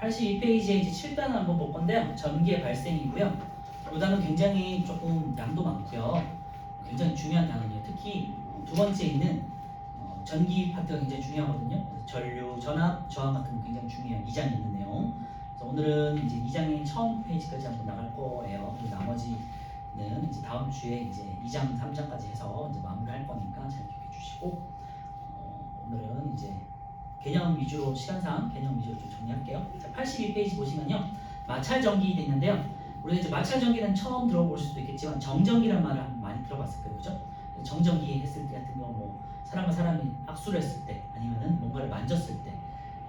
82페이지에 이제 7단을 한번 볼 건데요. 전기의 발생이고요. 이 단은 굉장히 조금 양도 많고요. 굉장히 중요한 단어예요. 특히 두 번째에 있는 전기 파트가 굉장히 중요하거든요. 그래서 전류, 전압, 저항 같은 거 굉장히 중요해요. 2장에 있는 내용. 그래서 오늘은 이제 2장의 처음 페이지까지 한번 나갈 거예요. 그리고 나머지는 이제 다음 주에 이제 2장, 3장까지 해서 이제 마무리할 거니까 잘 기억해 주시고 오늘은 이제 개념 위주로 시간상 개념 위주로 좀 정리할게요. 자, 82페이지 보시면요. 마찰 전기 돼 있는데요. 우리가 이제 마찰 전기는 처음 들어보실 수도 있겠지만 정전기라는 말을 많이 들어봤을 거예요. 그죠? 정전기 했을 때 같은 거 뭐 사람과 사람이 악수를 했을 때 아니면은 뭔가를 만졌을 때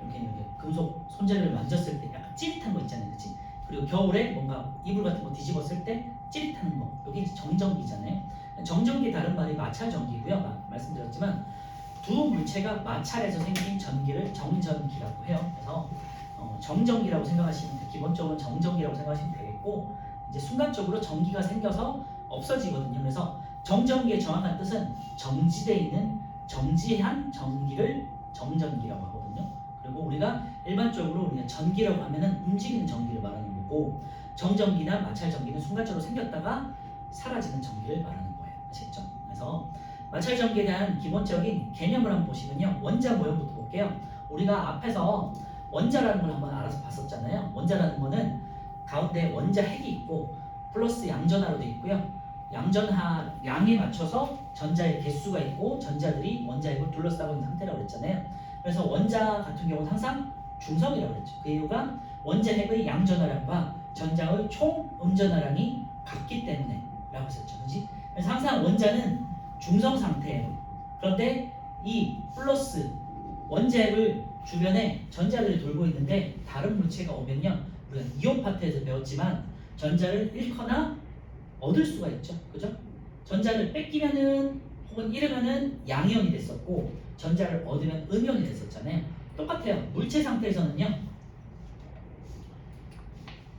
이렇게 금속 손재료를 만졌을 때 약간 찌릿한 거 있잖아요. 그치? 그리고 겨울에 뭔가 이불 같은 거 뒤집었을 때 찌릿하는 거. 여기 이제 정전기잖아요. 정전기 다른 말이 마찰 전기고요. 말씀드렸지만 두 물체가 마찰해서 생긴 전기를 정전기라고 해요. 그래서 정전기라고 생각하시면 돼요. 기본적으로 정전기라고 생각하시면 되겠고 이제 순간적으로 전기가 생겨서 없어지거든요. 그래서 정전기의 정확한 뜻은 정지되어 있는 정지한 전기를 정전기라고 하거든요. 그리고 우리가 일반적으로 우리가 전기라고 하면은 움직이는 전기를 말하는 거고 정전기나 마찰 전기는 순간적으로 생겼다가 사라지는 전기를 말하는 거예요. 아시겠죠? 그래서 마찰 전기에 대한 기본적인 개념을 한번 보시면요. 원자 모형부터 볼게요. 우리가 앞에서 원자라는 걸 한번 알아서 봤었잖아요. 원자라는 거는 가운데 원자 핵이 있고 플러스 양전하로 되어 있고요. 양전하 양에 맞춰서 전자의 개수가 있고 전자들이 원자 핵을 둘러싸고 있는 상태라고 그랬잖아요. 그래서 원자 같은 경우는 항상 중성이라고 그랬죠. 그 이유가 원자 핵의 양전하량과 전자의 총 음전하량이 같기 때문에 라고 했었죠. 그렇지? 그래서 항상 원자는 중성 상태예요. 그런데 이 플러스 원자 핵을 주변에 전자들이 돌고 있는데 다른 물체가 오면요. 우리가 이온 파트에서 배웠지만 전자를 잃거나 얻을 수가 있죠. 그죠? 전자를 뺏기면은 혹은 잃으면은 양이온이 됐었고 전자를 얻으면 음이온이 됐었잖아요. 똑같아요. 물체 상태에서는요.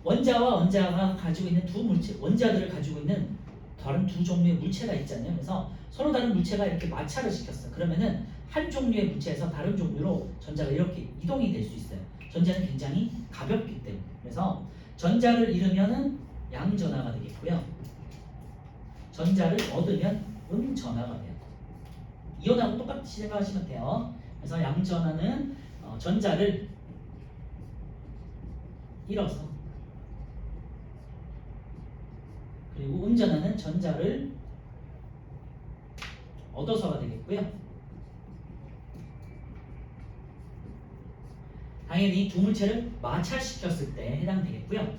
원자와 원자가 가지고 있는 두 물체, 원자들을 가지고 있는 다른 두 종류의 물체가 있잖아요. 그래서 서로 다른 물체가 이렇게 마찰을 시켰어. 그러면은 한 종류의 물체에서 다른 종류로 전자가 이렇게 이동이 될 수 있어요. 전자는 굉장히 가볍기 때문에. 그래서 전자를 잃으면은 양전하가 되겠고요. 전자를 얻으면 음전하가 돼요. 이온하고 똑같이 생각하시면 돼요. 그래서 양전하는 전자를 잃어서 그리고 음전하는 전자를 얻어서가 되겠고요. 당연히 두 물체를 마찰시켰을 때 해당되겠고요.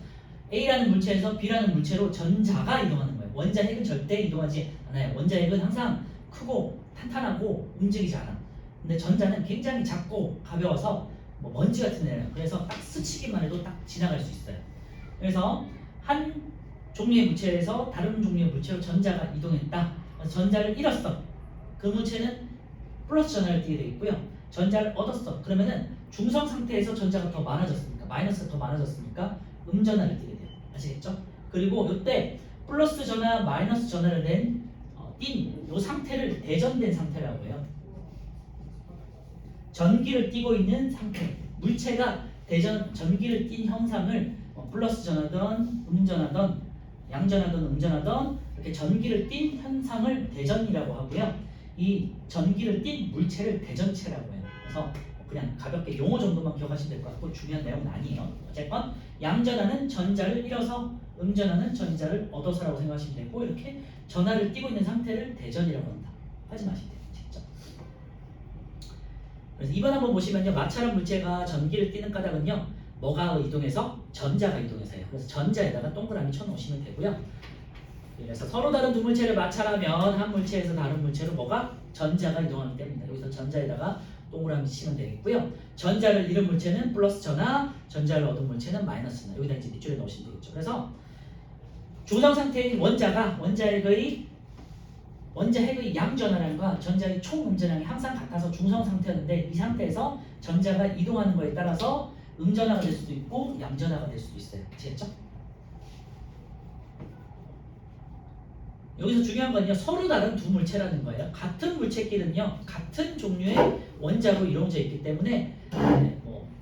A라는 물체에서 B라는 물체로 전자가 이동하는 거예요. 원자 핵은 절대 이동하지 않아요. 원자 핵은 항상 크고 탄탄하고 움직이지 않아. 근데 전자는 굉장히 작고 가벼워서 뭐 먼지 같은 애예요. 그래서 딱 스치기만 해도 딱 지나갈 수 있어요. 그래서 한 종류의 물체에서 다른 종류의 물체로 전자가 이동했다. 그래서 전자를 잃었어. 그 물체는 플러스 전하를 띠게 되겠고요. 전자를 얻었어. 그러면은 중성 상태에서 전자가 더 많아졌습니까? 마이너스가 더 많아졌습니까? 음전하를 띠게 돼요. 아시겠죠? 그리고 이때 플러스 전하, 마이너스 전하를 띈 이 상태를 대전된 상태라고 해요. 전기를 띠고 있는 상태. 물체가 전기를 띈 형상을 플러스 전하던, 음전하던, 양전하던, 음전하던 이렇게 전기를 띈 현상을 대전이라고 하고요. 이 전기를 띤 물체를 대전체라고 해요. 그래서 그냥 가볍게 용어 정도만 기억하시면 될 것 같고 중요한 내용은 아니에요. 어쨌건 양전하는 전자를 잃어서 음전하는 전자를 얻어서라고 생각하시면 되고 이렇게 전하를 띠고 있는 상태를 대전이라고 한다. 하지 마시면 돼요. 직접. 그래서 2번 한번 보시면요. 마찰한 물체가 전기를 띠는 까닭은요. 뭐가 이동해서? 전자가 이동해서요. 그래서 전자에다가 동그라미 쳐놓으시면 되고요. 그래서 서로 다른 두 물체를 마찰하면 한 물체에서 다른 물체로 뭐가? 전자가 이동하기 때문입니다. 여기서 전자에다가 동그라미 치면 되겠고요. 전자를 잃은 물체는 플러스 전하, 전자를 얻은 물체는 마이너스 전하. 여기다 이제 밑줄에 넣으시면 되겠죠. 그래서 중성 상태인 원자 핵의 양전하량과 전자의 총 음전량이 항상 같아서 중성 상태였는데 이 상태에서 전자가 이동하는 거에 따라서 음전하가 될 수도 있고 양전하가 될 수도 있어요. 아시겠죠? 여기서 중요한 건요. 서로 다른 두 물체라는 거예요. 같은 물체끼리는요. 같은 종류의 원자로 이루어져 있기 때문에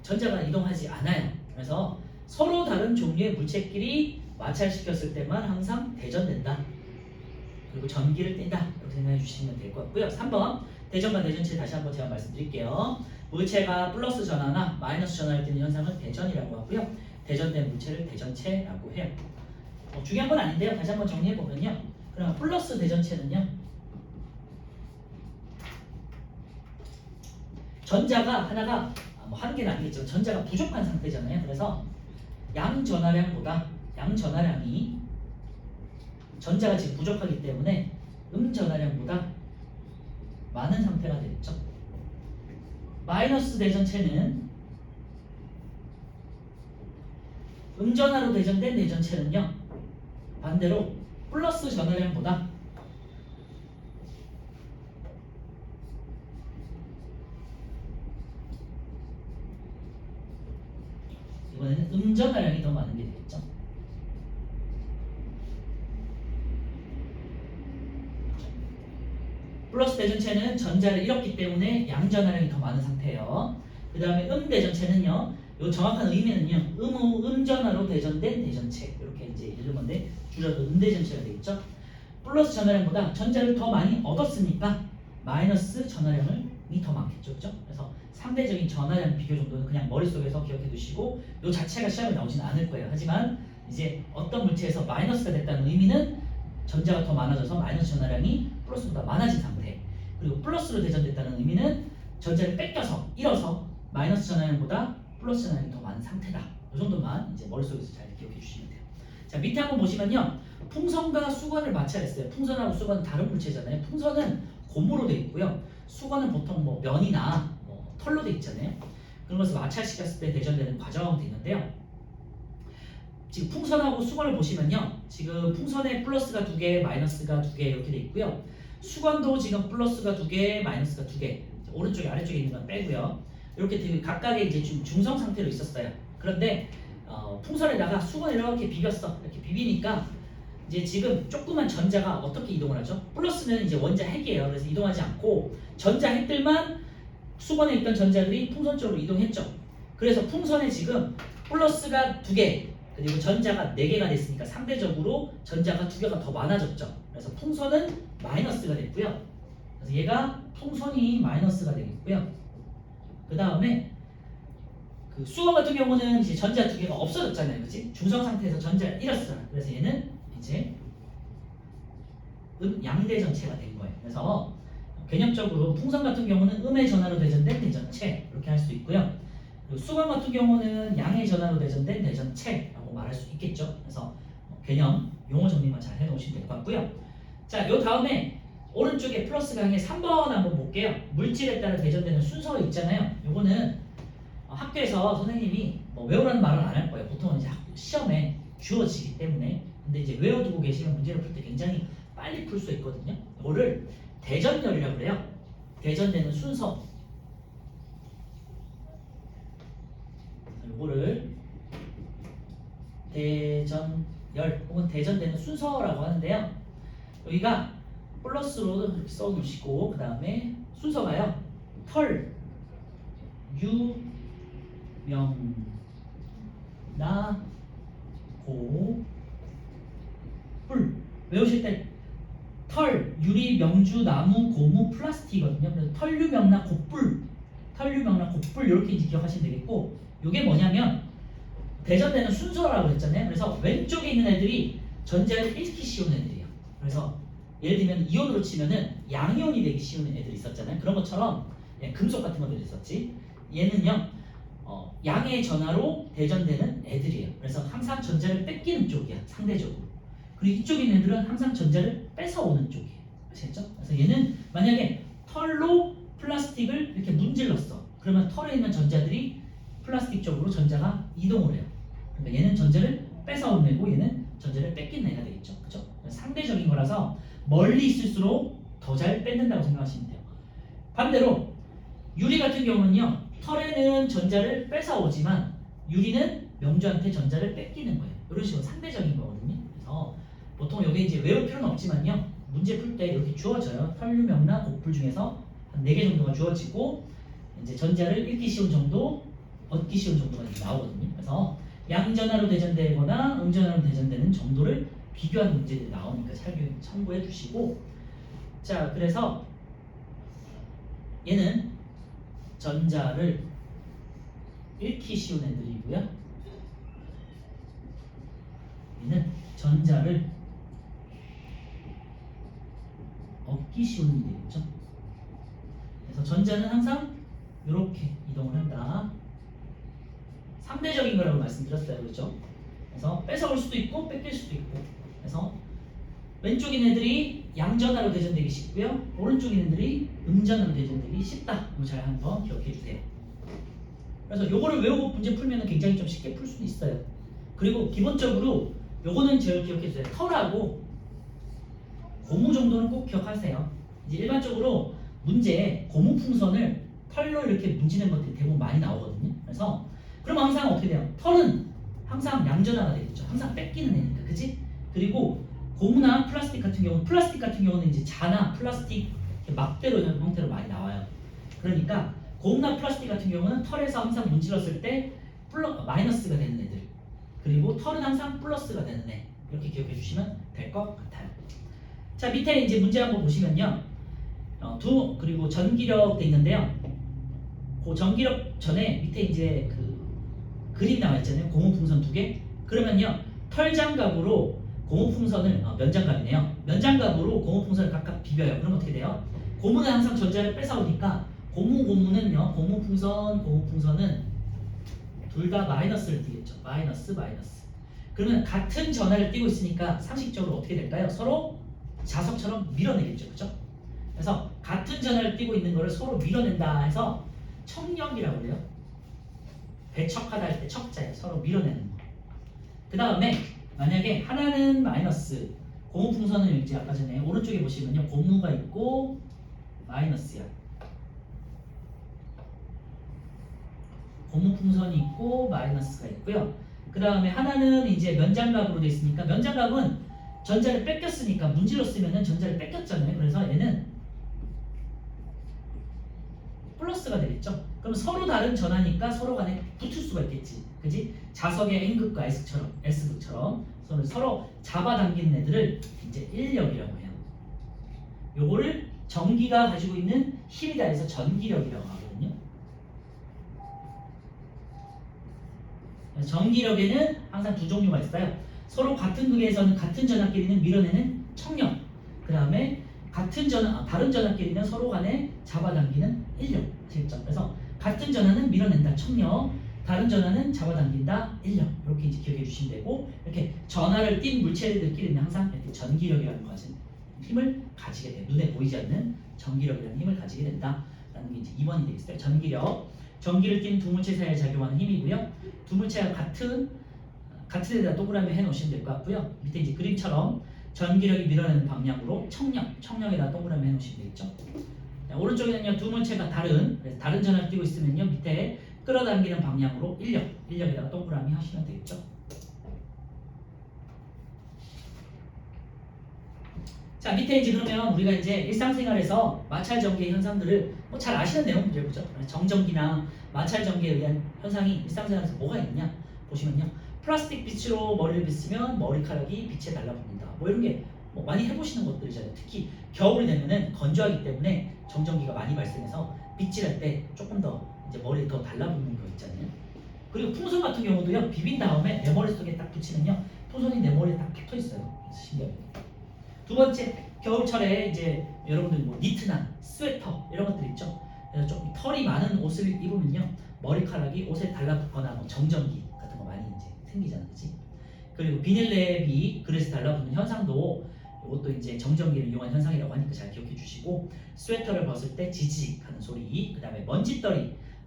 전자가 이동하지 않아요. 그래서 서로 다른 종류의 물체끼리 마찰시켰을 때만 항상 대전된다. 그리고 전기를 뗀다. 이렇게 생각해 주시면 될 것 같고요. 3번 대전과 대전체 다시 한번 제가 말씀드릴게요. 물체가 플러스 전하나 마이너스 전하를 띠는 현상을 대전이라고 하고요. 대전된 물체를 대전체라고 해요. 중요한 건 아닌데요. 다시 한번 정리해 보면요. 그럼 플러스 대전체는요. 전자가 하나가 한 개는 아니겠지만 전자가 부족한 상태잖아요. 그래서 양 전하량이 전자가 지금 부족하기 때문에 전하량보다 많은 상태가 되겠죠. 마이너스 대전체는 전하로 대전된 대전체는요. 반대로 플러스 전하량보다 이번에는 전하량이 더 많은 게 되겠죠. 플러스 대전체는 전자를 잃었기 때문에 양전하량이 더 많은 상태예요. 그 다음에 대전체는요. 요 정확한 의미는요. 전하로 대전된 대전체 이렇게 이제 읽는 건데 줄여서 대전체가 되겠죠. 플러스 전하량보다 전자를 더 많이 얻었으니까 마이너스 전하량이 더 많겠죠. 그렇죠? 그래서 상대적인 전하량 비교 정도는 그냥 머릿속에서 기억해 두시고 요 자체가 시험에 나오지는 않을 거예요. 하지만 이제 어떤 물체에서 마이너스가 됐다는 의미는 전자가 더 많아져서 마이너스 전하량이 플러스보다 많아진 상태. 그리고 플러스로 대전됐다는 의미는 전자를 뺏겨서 잃어서 마이너스 전하량보다 플러스 전하량이 더 많은 상태다. 이 정도만 이제 머릿속에서 잘 기억해 주시면 돼요. 자, 밑에 한번 보시면요. 풍선과 수건을 마찰했어요. 풍선하고 수건은 다른 물체잖아요. 풍선은 고무로 되어 있고요. 수건은 보통 뭐 면이나 뭐 털로 되어 있잖아요. 그런 것을 마찰시켰을 때 대전되는 과정이 있는데요. 지금 풍선하고 수건을 보시면요. 지금 풍선에 플러스가 2개, 마이너스가 2개 이렇게 되어 있고요. 수건도 지금 플러스가 2개, 마이너스가 2개. 오른쪽에 아래쪽에 있는 건 빼고요. 이렇게 되게 각각의 이제 좀 중성 상태로 있었어요. 그런데 풍선에다가 수건을 이렇게 비볐어. 이렇게 비비니까 이제 지금 조그만 전자가 어떻게 이동을 하죠? 플러스는 이제 원자 핵이에요. 그래서 이동하지 않고 전자 핵들만 수건에 있던 전자들이 풍선 쪽으로 이동했죠. 그래서 풍선에 지금 플러스가 2개 그리고 전자가 4개가 됐으니까 상대적으로 전자가 2개가 더 많아졌죠. 그래서 풍선은 마이너스가 됐고요. 그래서 얘가 풍선이 마이너스가 되겠고요. 그 다음에 그 수건 같은 경우는 이제 전자 2개가 없어졌잖아요. 그치? 중성 상태에서 전자를 잃었어요. 그래서 얘는 이제 양대전체가 된 거예요. 그래서 개념적으로 풍선 같은 경우는 음의 전하로 대전된 대전체 이렇게 할 수 있고요. 그리고 수건 같은 경우는 양의 전하로 대전된 대전체라고 말할 수 있겠죠. 그래서 개념 용어 정리만 잘 해놓으시면 될 것 같고요. 자, 요 다음에 오른쪽에 플러스 강의 3번 한번 볼게요. 물질에 따라 대전되는 순서 있잖아요. 요거는 학교에서 선생님이 뭐 외우라는 말은 안 할 거예요. 보통은 이제 시험에 주어지기 때문에. 근데 이제 외워두고 계시면 문제를 풀 때 굉장히 빨리 풀 수 있거든요. 이거를 대전열이라고 그래요. 대전되는 순서. 이거를 대전열 혹은 대전되는 순서라고 하는데요. 여기가 플러스로 이렇게 써놓으시고 그 다음에 순서가요. 털, 유, 명, 나, 고, 뿔. 외우실 때 털, 유리, 명주, 나무, 고무, 플라스틱이거든요. 그래서 털, 유, 명, 나, 고, 뿔. 털, 유, 명, 나, 고, 뿔 이렇게 이제 기억하시면 되겠고 이게 뭐냐면 대전되는 순서라고 했잖아요. 그래서 왼쪽에 있는 애들이 전자를 잃기 쉬운 애들이에요. 그래서 예를 들면 이온으로 치면은 양이온이 되기 쉬운 애들이 있었잖아요. 그런 것처럼 금속 같은 것들이 있었지. 얘는요 양의 전하로 대전되는 애들이에요. 그래서 항상 전자를 뺏기는 쪽이야 상대적으로. 그리고 이쪽에 있는 애들은 항상 전자를 뺏어오는 쪽이에요. 아시겠죠? 그래서 얘는 만약에 털로 플라스틱을 이렇게 문질렀어. 그러면 털에 있는 전자들이 플라스틱 쪽으로 전자가 이동을 해요. 그러니까 얘는 전자를 뺏어오는 애고 얘는 전자를 뺏기는 애가 되겠죠. 그죠? 상대적인 거라서 멀리 있을수록 더 잘 뺏는다고 생각하시면 돼요. 반대로 유리 같은 경우는요. 털에는 전자를 뺏어오지만 유리는 명주한테 전자를 뺏기는 거예요. 이런 식으로 상대적인 거거든요. 그래서 보통 여기 이제 외울 필요는 없지만요. 문제 풀 때 이렇게 주어져요. 털, 유, 명, 나, 고풀 중에서 한 4개 정도가 주어지고 이제 전자를 읽기 쉬운 정도, 얻기 쉬운 정도가 이제 나오거든요. 그래서 양전하로 대전되거나 음전하로 대전되는 정도를 비교하는 문제들이 나오니까 잘 참고해 주시고, 자 그래서 얘는 전자를 읽기 쉬운 애들이고요. 얘는 전자를 얻기 쉬운 일이겠죠. 그래서 전자는 항상 이렇게 이동을 한다. 상대적인 거라고 말씀드렸어요, 그렇죠? 그래서 뺏어올 수도 있고 뺏길 수도 있고. 그래서 왼쪽인 애들이 양전하로 대전되기 쉽고요, 오른쪽인 애들이 음전하로 대전되기 쉽다. 이거 잘 한번 기억해 주세요. 그래서 요거를 외우고 문제 풀면 굉장히 좀 쉽게 풀 수도 있어요. 그리고 기본적으로 요거는 제일 기억해 주세요. 털하고 고무 정도는 꼭 기억하세요. 이제 일반적으로 문제에 고무 풍선을 털로 이렇게 문지는 것들이 대부분 많이 나오거든요. 그래서 그러면 항상 어떻게 돼요? 털은 항상 양전화가 되겠죠. 항상 뺏기는 애니까, 그지? 그리고 고무나 플라스틱 같은 경우는 이제 자나 플라스틱 막대로 형태로 많이 나와요. 그러니까 고무나 플라스틱 같은 경우는 털에서 항상 문질렀을 때 마이너스가 되는 애들, 그리고 털은 항상 플러스가 되는 애, 이렇게 기억해 주시면 될 것 같아요. 자, 밑에 이제 문제 한번 보시면요, 그리고 전기력 돼 있는데요. 그 전기력 전에 밑에 이제 그 그림 나와 있잖아요. 고무풍선 2개. 그러면요, 털장갑으로 고무풍선을 면장갑이네요. 면장갑으로 고무풍선을 각각 비벼요. 그럼 어떻게 돼요? 고무는 항상 전자를 뺏어오니까 고무는요, 고무풍선은 둘 다 마이너스를 띠겠죠. 마이너스. 그러면 같은 전하를 띠고 있으니까 상식적으로 어떻게 될까요? 서로 자석처럼 밀어내겠죠, 그죠? 그래서 같은 전하를 띠고 있는 거를 서로 밀어낸다 해서 척력이라고 그래요. 배척하다 할 때 척자예요. 서로 밀어내는 거. 그 다음에 만약에 하나는 마이너스, 고무풍선은 이제 아까 전에 오른쪽에 보시면요, 고무가 있고 마이너스야. 고무풍선이 있고 마이너스가 있고요. 그 다음에 하나는 이제 면장갑으로 되어 있으니까, 면장갑은 전자를 뺏겼으니까 문질렀으면 전자를 뺏겼잖아요. 그래서 얘는 플러스가 되겠죠. 그럼 서로 다른 전하니까 서로 간에 붙을 수가 있겠지, 그지? 자석의 N극과 S극처럼 서로 잡아당기는 애들을 이제 인력이라고 해요. 요거를 전기가 가지고 있는 힘이다 해서 전기력이라고 하거든요. 전기력에는 항상 두 종류가 있어요. 서로 같은 극에서는 같은 전하끼리는 밀어내는 척력, 그 다음에 다른 전하끼리는 서로 간에 잡아당기는 인력, 아시겠죠? 그래서 같은 전하는 밀어낸다, 척력, 다른 전하는 잡아당긴다, 인력. 이렇게 이제 기억해 주시면 되고, 이렇게 전하를 띈 물체들끼리는 항상 이렇게 전기력이라는 것은 힘을 가지게 돼요. 눈에 보이지 않는 전기력이라는 힘을 가지게 된다라는 게 이제 2번이 되겠어요. 전기력, 전기를 띤 두 물체 사이에 작용하는 힘이고요. 두 물체가 같은 데다 동그라미 해놓으시면 될 것 같고요. 밑에 이제 그림처럼 전기력이 밀어내는 방향으로 청력에다 동그라미 해놓으시면 되겠죠. 자, 오른쪽에는요, 두 물체가 다른 전하를 띄고 있으면요, 밑에 끌어당기는 방향으로 인력에다가 동그라미 하시면 되겠죠. 자, 밑에 이제 그러면 우리가 이제 일상생활에서 마찰 전개 현상들을 뭐 잘 아시는 내용들이죠, 그죠? 정전기나 마찰 전개에 의한 현상이 일상생활에서 뭐가 있느냐 보시면요, 플라스틱 빛으로 머리를 빗으면 머리카락이 빛에 달라붙는다. 뭐 이런 게 뭐 많이 해보시는 것들이잖아요. 특히 겨울이 되면은 건조하기 때문에 정전기가 많이 발생해서 빗질할 때 조금 더 이제 머리에 더 달라붙는 거 있잖아요. 그리고 풍선 같은 경우도요, 비빈 다음에 내 머릿속에 딱 붙이면요, 풍선이 내 머리에 딱 붙어 있어요. 신기하게. 두 번째, 겨울철에 이제 여러분들 뭐 니트나 스웨터 이런 것들 있죠. 그래서 좀 털이 많은 옷을 입으면요, 머리카락이 옷에 달라붙거나 뭐 정전기 같은 거 많이 이제 생기잖아요, 그렇지? 그리고 비닐랩이 그릇에 달라붙는 현상도 이것도 이제 정전기를 이용한 현상이라고 하니까 잘 기억해 주시고, 스웨터를 벗을 때 지지직하는 소리, 그 다음에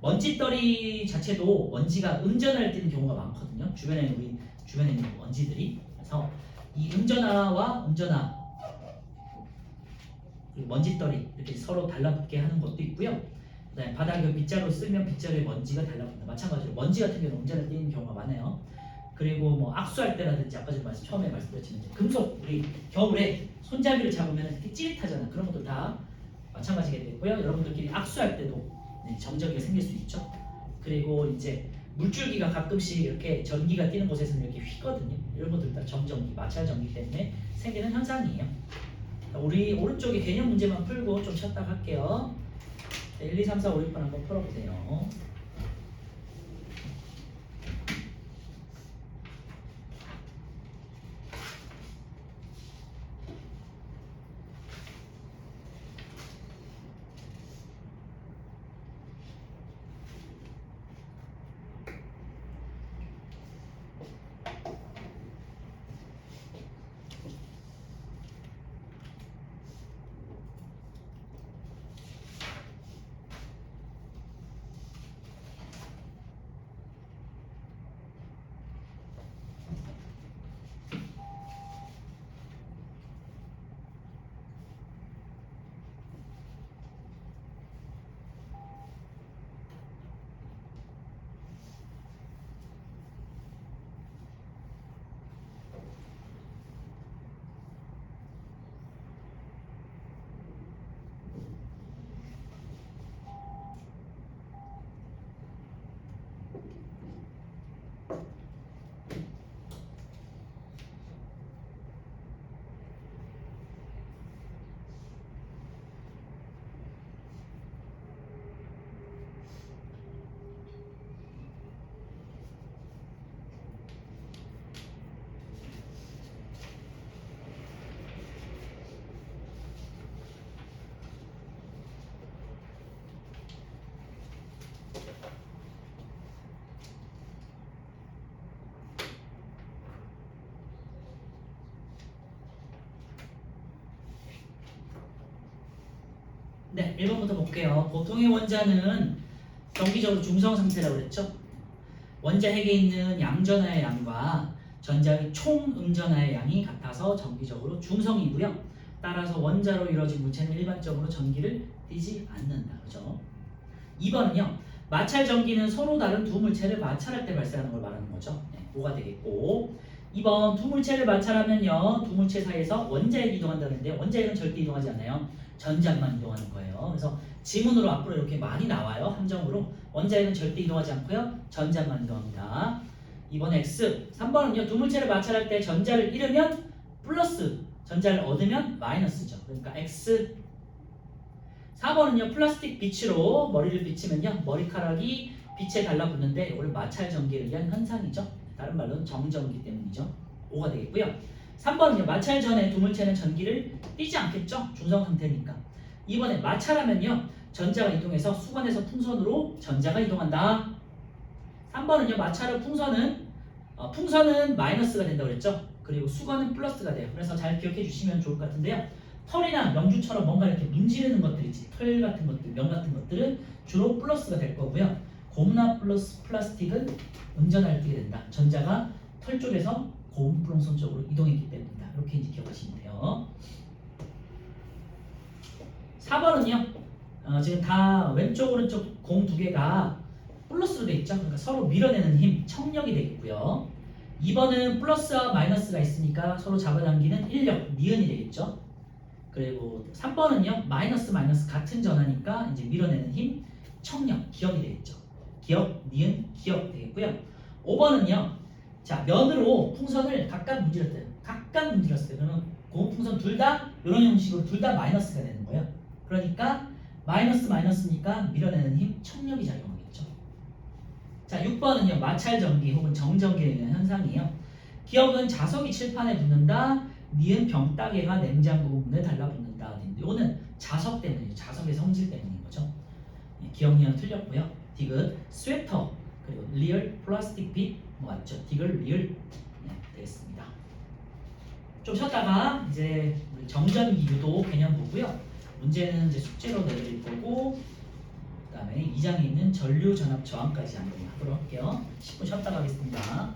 먼지떨이 자체도 먼지가 음전하를 띠는 경우가 많거든요. 우리 주변에 있는 먼지들이. 그래서 이 음전하와 음전하, 먼지떨이 이렇게 서로 달라붙게 하는 것도 있고요. 그다음에 바닥에 빗자루 쓰면 빗자루에 먼지가 달라붙는다. 마찬가지로 먼지 같은 경우는 음전을 띄는 경우가 많아요. 그리고 뭐 악수할 때라든지 아까 처음에 말씀드렸지만 금속, 우리 겨울에 손잡이를 잡으면 이렇게 찌릿하잖아. 그런 것도 다 마찬가지가 되고요. 여러분들끼리 악수할 때도 정전기가 생길 수 있죠. 그리고 이제 물줄기가 가끔씩 이렇게 전기가 뛰는 곳에서는 이렇게 휘거든요. 이런 것들 다 정전기, 마찰 전기 때문에 생기는 현상이에요. 우리 오른쪽에 개념 문제만 풀고 좀 쉬었다 갈게요. 1, 2, 3, 4, 5, 6번 한번 풀어보세요. 네, 1번부터 볼게요. 보통의 원자는 정기적으로 중성 상태라고 그랬죠? 원자 핵에 있는 양전하의 양과 전자의 총 음전하의 양이 같아서 정기적으로 중성이고요. 따라서 원자로 이루어진 물체는 일반적으로 전기를 띠지 않는다. 그죠? 2번은요. 마찰 전기는 서로 다른 두 물체를 마찰할 때 발생하는 걸 말하는 거죠. 네, 5가 되겠고 2번 두 물체를 마찰하면요. 두 물체 사이에서 원자핵이 이동한다는데 원자핵은 절대 이동하지 않아요. 전자만 이동하는 거예요. 그래서 지문으로 앞으로 이렇게 많이 나와요. 함정으로. 원자핵은 절대 이동하지 않고요. 전자만 이동합니다. 2번 X. 3번은요. 두 물체를 마찰할 때 전자를 잃으면 플러스, 전자를 얻으면 마이너스죠. 그러니까 X. 4번은요. 플라스틱 빛으로 머리를 비치면요. 머리카락이 빛에 달라붙는데 이걸 마찰 전기에 의한 현상이죠. 다른 말로는 정전기 때문이죠. 5가 되겠고요. 3번은요. 마찰 전에 두 물체는 전기를 띠지 않겠죠. 중성 상태니까. 2번에 마찰하면요. 전자가 이동해서 수건에서 풍선으로 전자가 이동한다. 3번은요. 마찰 후 풍선은 마이너스가 된다고 그랬죠. 그리고 수건은 플러스가 돼요. 그래서 잘 기억해 주시면 좋을 것 같은데요. 털이나 명주처럼 뭔가 이렇게 문지르는 것들이지, 털 같은 것들, 명 같은 것들은 주로 플러스가 될 거고요. 고무나 플라스틱은 음전하게 뜨게 된다. 전자가 털 쪽에서 고무 플롱선 쪽으로 이동했기 때문이다. 이렇게 이제 기억하시면 돼요. 4번은요. 지금 다 왼쪽 오른쪽 공 두 개가 플러스로 돼 있죠. 그러니까 서로 밀어내는 힘, 청력이 되겠고요. 2번은 플러스와 마이너스가 있으니까 서로 잡아당기는 인력, 니은이 되겠죠. 그리고 3번은요. 마이너스 같은 전하니까 이제 밀어내는 힘, 청력, 기억이 되겠죠. 기억, 니은, 기억 되겠고요. 5번은요. 자, 면으로 풍선을 각각 문질렀어요. 그러면 고무풍선 둘 다 이런 형식으로 둘 다 마이너스가 되는 거예요. 그러니까 마이너스니까 밀어내는 힘, 청력이 작용하겠죠. 자, 6번은요. 마찰 전기 혹은 정전기에 의한 현상이에요. 기억은 자석이 칠판에 붙는다. 니은 병따개가 냉장고 문에 달라붙는다. 이거는 자석 때문이에요. 자석의 성질 때문인 거죠. 기억 니은 틀렸고요. 디귿 스웨터 그리고 리얼 플라스틱 빛 맞죠? 디귿 리얼 되겠습니다. 좀 쉬었다가 이제 정전기 유도 개념 보고요. 문제는 이제 숙제로 내드릴 거고 그다음에 2장에 있는 전류 전압 저항까지 한번 하도록 할게요. 10분 쉬었다 가겠습니다.